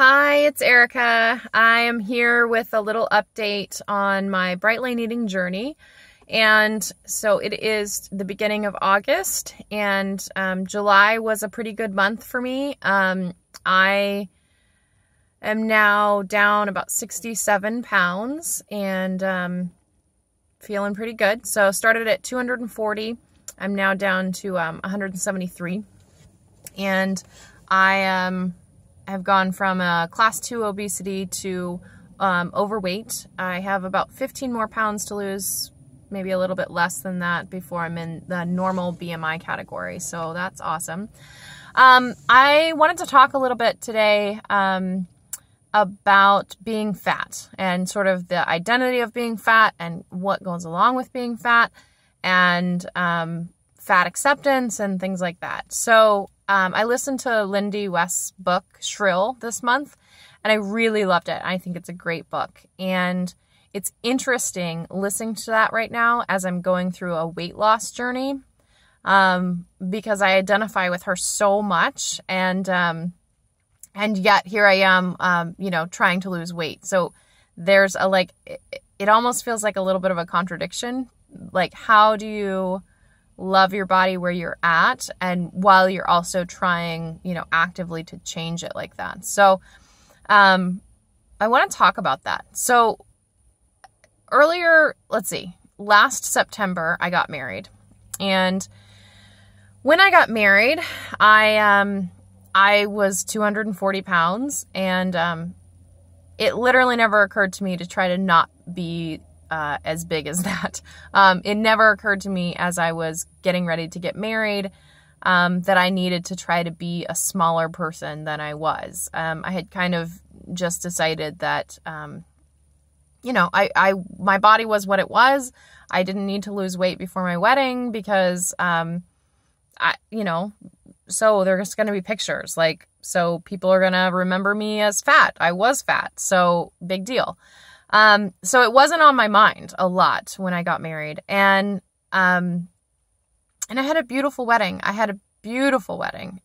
Hi, it's Erica. I am here with a little update on my Bright Lane eating journey. And so it is the beginning of August, and July was a pretty good month for me. I am now down about 67 pounds and feeling pretty good. So started at 240. I'm now down to 173. And I have gone from a class 2 obesity to overweight. I have about 15 more pounds to lose, maybe a little bit less than that before I'm in the normal BMI category. So that's awesome. I wanted to talk a little bit today about being fat and sort of the identity of being fat and what goes along with being fat and fat acceptance and things like that. So I listened to Lindy West's book, Shrill, this month, and I really loved it. I think it's a great book. And it's interesting listening to that right now as I'm going through a weight loss journey because I identify with her so much. And yet here I am, trying to lose weight. So there's it almost feels like a little bit of a contradiction. Like, how do you love your body where you're at and while you're also trying, actively to change it like that? So, I want to talk about that. So last September, I got married. And when I got married, I was 240 pounds and, it literally never occurred to me to try to not be as big as that. It never occurred to me as I was getting ready to get married that I needed to try to be a smaller person than I was. I had kind of just decided that, my body was what it was. I didn't need to lose weight before my wedding because, so there's going to be pictures. So people are going to remember me as fat. I was fat. So big deal. So it wasn't on my mind a lot when I got married, and I had a beautiful wedding.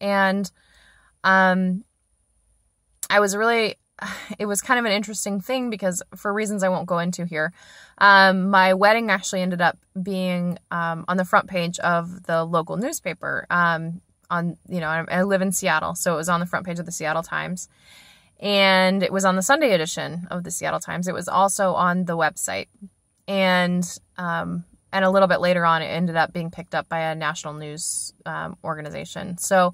And, it was kind of an interesting thing because for reasons I won't go into here, my wedding actually ended up being, on the front page of the local newspaper. I live in Seattle, so it was on the front page of the Seattle Times. And it was on the Sunday edition of the Seattle Times. It was also on the website. And a little bit later on, it ended up being picked up by a national news organization. So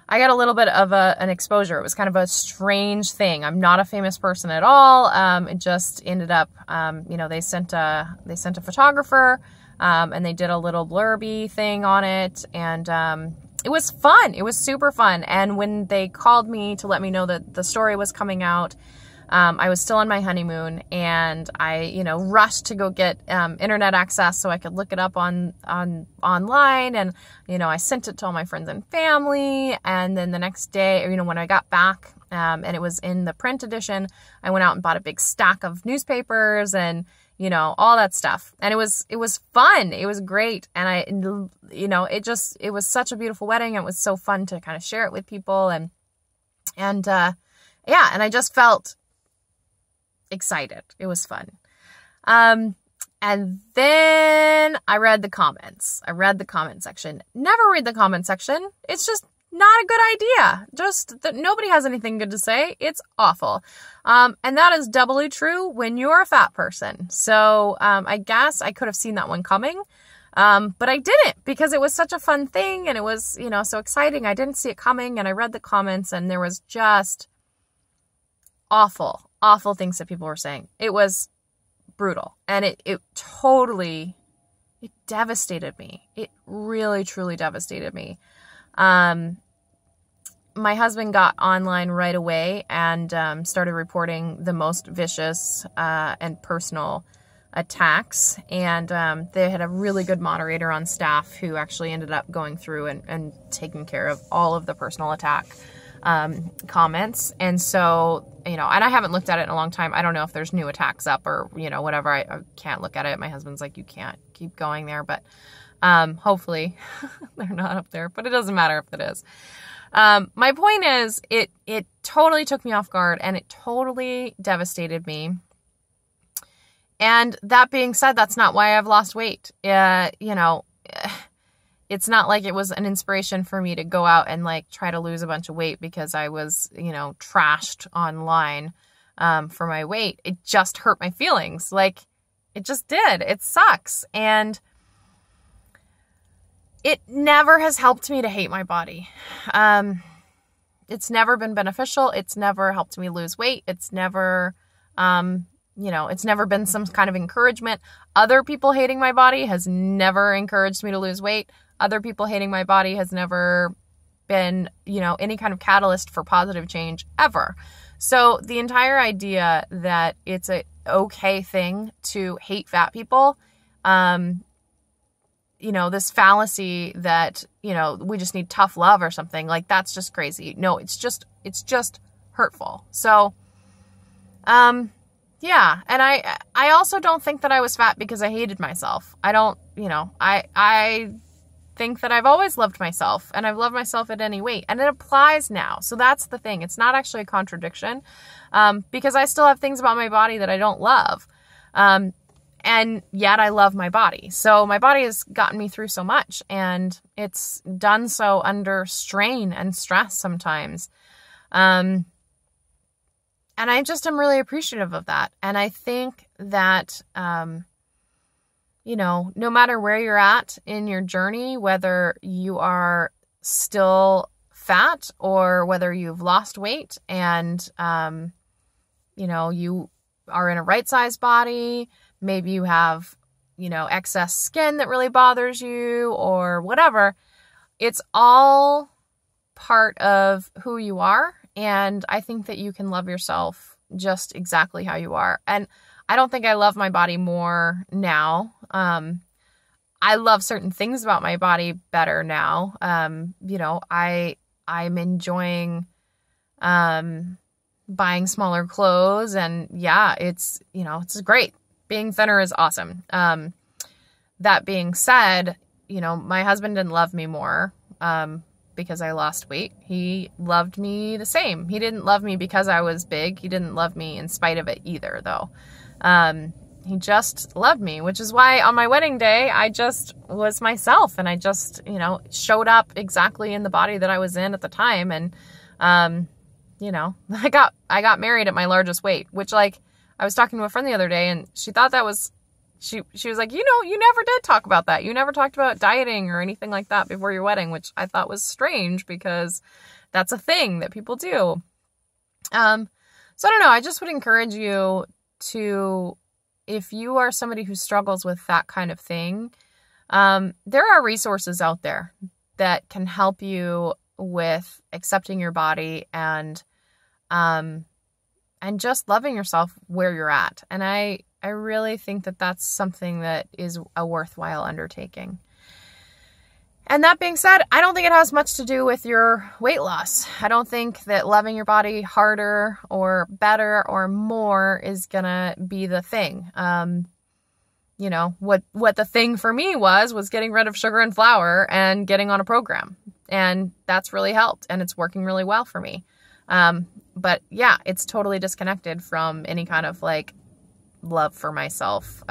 I got a little bit of an exposure. It was kind of a strange thing. I'm not a famous person at all. It just ended up, they sent a photographer, and they did a little blurby thing on it. And it was fun. It was super fun. And when they called me to let me know that the story was coming out, I was still on my honeymoon, and I, rushed to go get internet access so I could look it up online. And, I sent it to all my friends and family. And then the next day, when I got back, and it was in the print edition, I went out and bought a big stack of newspapers and, all that stuff. And it was fun. It was great. And it was such a beautiful wedding. It was so fun to kind of share it with people. And I just felt excited. It was fun. And then I read the comments. I read the comment section. Never read the comment section. It's just not a good idea. Just that nobody has anything good to say. It's awful. And that is doubly true when you're a fat person. So, I guess I could have seen that one coming. But I didn't, because it was such a fun thing and it was, so exciting. I didn't see it coming, and I read the comments, and there was just awful things that people were saying. It was brutal, and it devastated me. It really, truly devastated me. My husband got online right away and started reporting the most vicious and personal attacks. And they had a really good moderator on staff who actually ended up going through and taking care of all of the personal attack comments. And so, and I haven't looked at it in a long time. I don't know if there's new attacks up or, whatever. I can't look at it. My husband's like, you can't keep going there. But hopefully they're not up there. But it doesn't matter if it is. My point is, it totally took me off guard, and it totally devastated me. And that being said, that's not why I've lost weight. You know, it's not like it was an inspiration for me to go out and like try to lose a bunch of weight because I was, you know, trashed online for my weight. It just hurt my feelings. Like, it just did. It sucks. And it never has helped me to hate my body. It's never been beneficial. It's never helped me lose weight. It's never, you know, it's never been some kind of encouragement. Other people hating my body has never encouraged me to lose weight. Other people hating my body has never been, you know, any kind of catalyst for positive change ever. So the entire idea that it's a okay thing to hate fat people, you know, this fallacy that, you know, we just need tough love or something, like, that's just crazy. No, it's just hurtful. So, yeah. And I also don't think that I was fat because I hated myself. I don't, you know, I think that I've always loved myself, and I've loved myself at any weight, and it applies now. So that's the thing. It's not actually a contradiction, because I still have things about my body that I don't love. And yet I love my body. So my body has gotten me through so much, and it's done so under strain and stress sometimes. And I just am really appreciative of that. And I think that, you know, no matter where you're at in your journey, whether you are still fat or whether you've lost weight and, you know, you are in a right size body, maybe you have, you know, excess skin that really bothers you or whatever, it's all part of who you are. And I think that you can love yourself just exactly how you are. And I don't think I love my body more now. I love certain things about my body better now. You know, I'm enjoying, buying smaller clothes, and yeah, it's, you know, it's great. Being thinner is awesome. That being said, you know, my husband didn't love me more, because I lost weight. He loved me the same. He didn't love me because I was big. He didn't love me in spite of it either, though. He just loved me, which is why on my wedding day, I just was myself, and I just, you know, showed up exactly in the body that I was in at the time. And, you know, I got married at my largest weight, which, like, I was talking to a friend the other day, and she thought that was, she was like, you know, you never did talk about that. You never talked about dieting or anything like that before your wedding, which I thought was strange because that's a thing that people do. So I don't know. I just would encourage you to, if you are somebody who struggles with that kind of thing, there are resources out there that can help you with accepting your body and just loving yourself where you're at. And I really think that that's something that is a worthwhile undertaking. And that being said, I don't think it has much to do with your weight loss. I don't think that loving your body harder or better or more is gonna be the thing. You know, what the thing for me was getting rid of sugar and flour and getting on a program. And that's really helped, and it's working really well for me. But yeah, it's totally disconnected from any kind of like love for myself.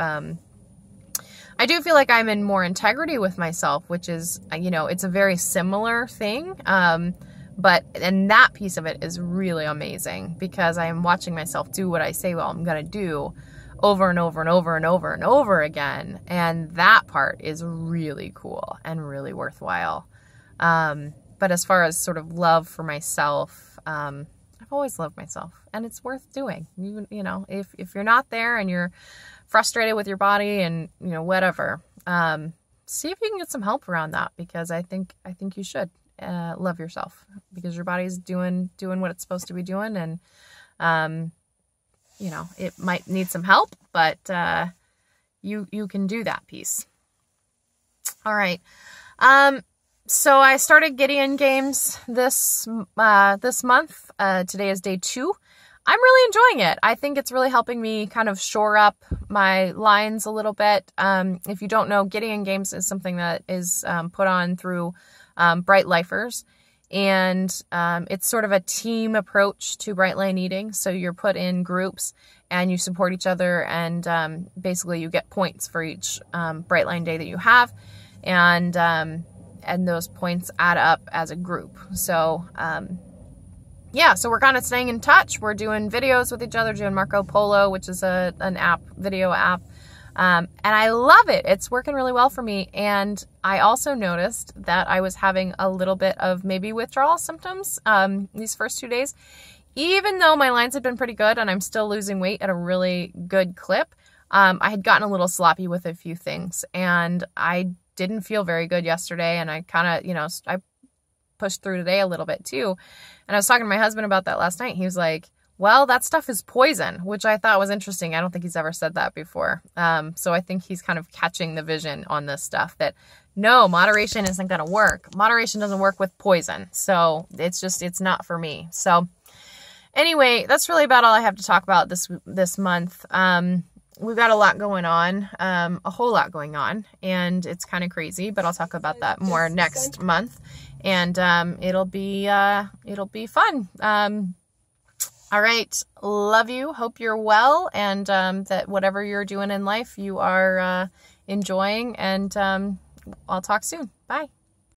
I do feel like I'm in more integrity with myself, which is, you know, it's a very similar thing. And that piece of it is really amazing because I am watching myself do what I say, well, I'm going to do over and over and over and over and over again. And that part is really cool and really worthwhile. But as far as sort of love for myself, I've always loved myself, and it's worth doing. You know, if you're not there and you're frustrated with your body and, you know, whatever, see if you can get some help around that, because I think you should love yourself because your body's doing what it's supposed to be doing. And, you know, it might need some help, but, you can do that piece. All right. So I started Gideon Games this month. Today is day 2. I'm really enjoying it. I think it's really helping me kind of shore up my lines a little bit. If you don't know, Gideon Games is something that is put on through Bright Lifers. And it's sort of a team approach to Bright Line Eating. So you're put in groups and you support each other, and basically you get points for each Bright Line day that you have. And those points add up as a group. So yeah, so we're kind of staying in touch. We're doing videos with each other, doing Marco Polo, which is an app, video app. And I love it. It's working really well for me. And I also noticed that I was having a little bit of maybe withdrawal symptoms these first 2 days. Even though my lines have been pretty good and I'm still losing weight at a really good clip, I had gotten a little sloppy with a few things. And I didn't feel very good yesterday. And I kind of, you know, I pushed through today a little bit too. And I was talking to my husband about that last night. He was like, well, that stuff is poison, which I thought was interesting. I don't think he's ever said that before. So I think he's kind of catching the vision on this stuff, that no, moderation isn't going to work. Moderation doesn't work with poison. So it's not for me. So anyway, that's really about all I have to talk about this month. We've got a lot going on, a whole lot going on, and it's kind of crazy, but I'll talk about that more next month. And it'll be fun. All right. Love you. Hope you're well, and that whatever you're doing in life, you are enjoying. And I'll talk soon. Bye.